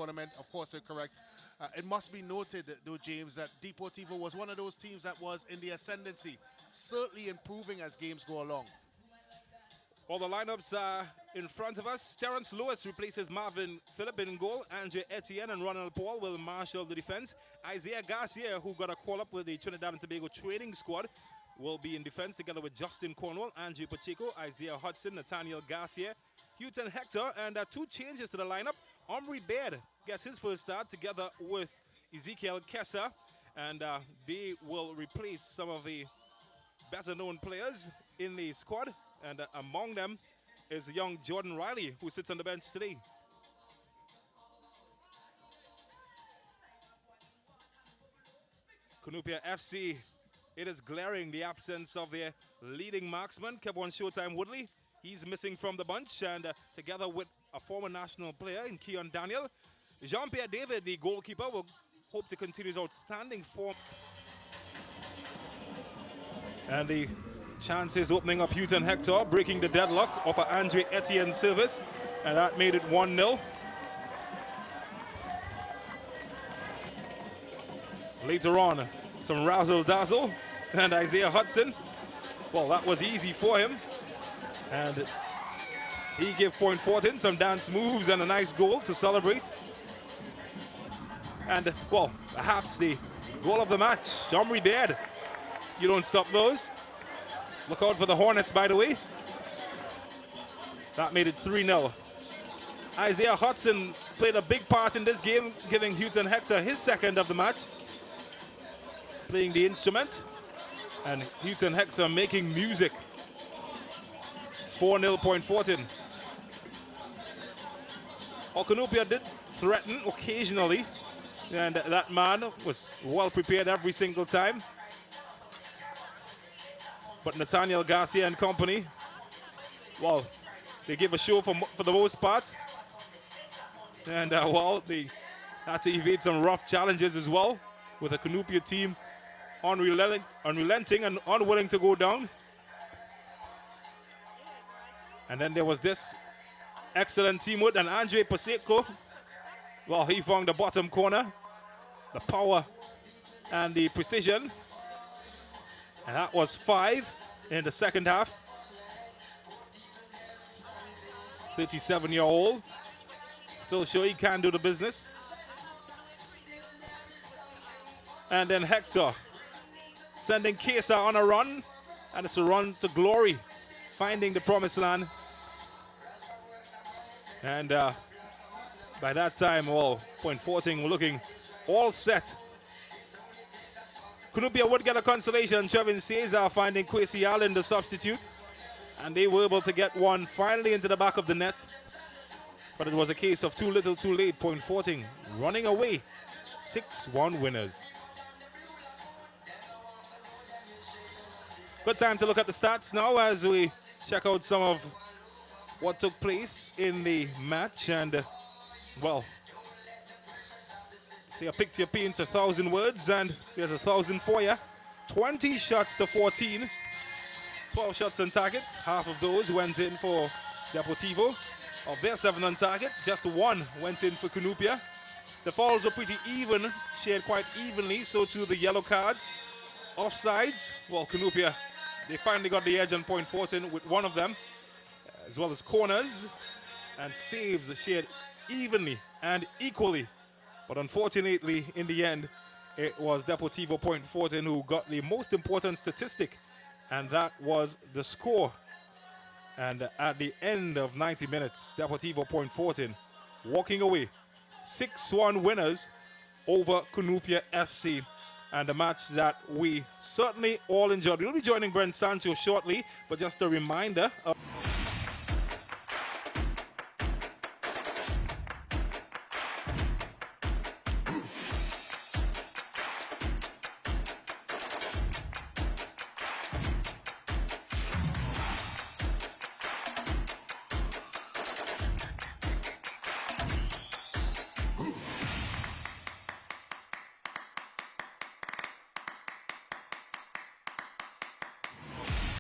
tournament. Of course, they're correct. It must be noted, though, James, that Deportivo was one of those teams that was in the ascendancy, certainly improving as games go along. All the lineups are in front of us. Terrence Lewis replaces Marvin Phillip in goal. Andre Etienne and Ronald Paul will marshal the defense. Isaiah Garcia, who got a call-up with the Trinidad and Tobago training squad, will be in defense together with Justin Cornwall, Andrew Pacheco, Isaiah Hudson, Nathaniel Garcia, Houghton Hector, and 2 changes to the lineup. Omri Baird gets his first start together with Ezekiel Kessa, and they will replace some of the better-known players in the squad. And among them is the young Jordan Riley, who sits on the bench today. Cunupia FC, it is glaring the absence of their leading marksman, Kevon Showtime Woodley. He's missing from the bunch, and together with a former national player in Keon Daniel, Jean-Pierre David, the goalkeeper, will hope to continue his outstanding form. And the chances opening up. Houghton Hector breaking the deadlock of an Andre Etienne service, and that made it 1-0. Later on, some razzle-dazzle, and Isaiah Hudson, well, that was easy for him, and he gave Point Fortin some dance moves and a nice goal to celebrate. And, well, perhaps the goal of the match, Omri Baird. You don't stop those. Look out for the Hornets, by the way. That made it 3-0. Isaiah Hudson played a big part in this game, giving Houghton Hector his second of the match, playing the instrument, and Houghton Hector making music. 4-0 Point Fortin. Cunupia did threaten occasionally, and that man was well prepared every single time. But Nathaniel Garcia and company, well, they gave a show for the most part. And, well, they had to evade some rough challenges as well, with a Cunupia team unrelenting and unwilling to go down. And then there was this excellent teamwork, and Andre Pacheco, well, he found the bottom corner, the power and the precision. And that was 5 in the second half. 37-year-old. Still sure he can do the business. And then Hector sending Kesa on a run. And it's a run to glory, finding the promised land. And by that time, well, Point Fortin were looking all set. Cunupia would get a consolation. Trevin Cesar finding Kwesi Allen, the substitute. And they were able to get one finally into the back of the net. But it was a case of too little, too late. Point Fortin running away. 6-1 winners. Good time to look at the stats now as we check out some of what took place in the match. And, well, see, a picture paints 1,000 words, and there's 1,000 for you. 20 shots to 14. 12 shots on target. Half of those went in for Deportivo. Of their 7 on target, just 1 went in for Cunupia. The fouls were pretty even, shared quite evenly, so too the yellow cards. Offsides, well, Cunupia, they finally got the edge on Point Fortin with one of them, as well as corners and saves shared evenly and equally. But unfortunately, in the end, it was Deportivo Point Fortin who got the most important statistic, and that was the score. And at the end of 90 minutes, Deportivo Point Fortin walking away 6-1 winners over Cunupia FC. And a match that we certainly all enjoyed. We'll be joining Brent Sancho shortly, but just a reminder of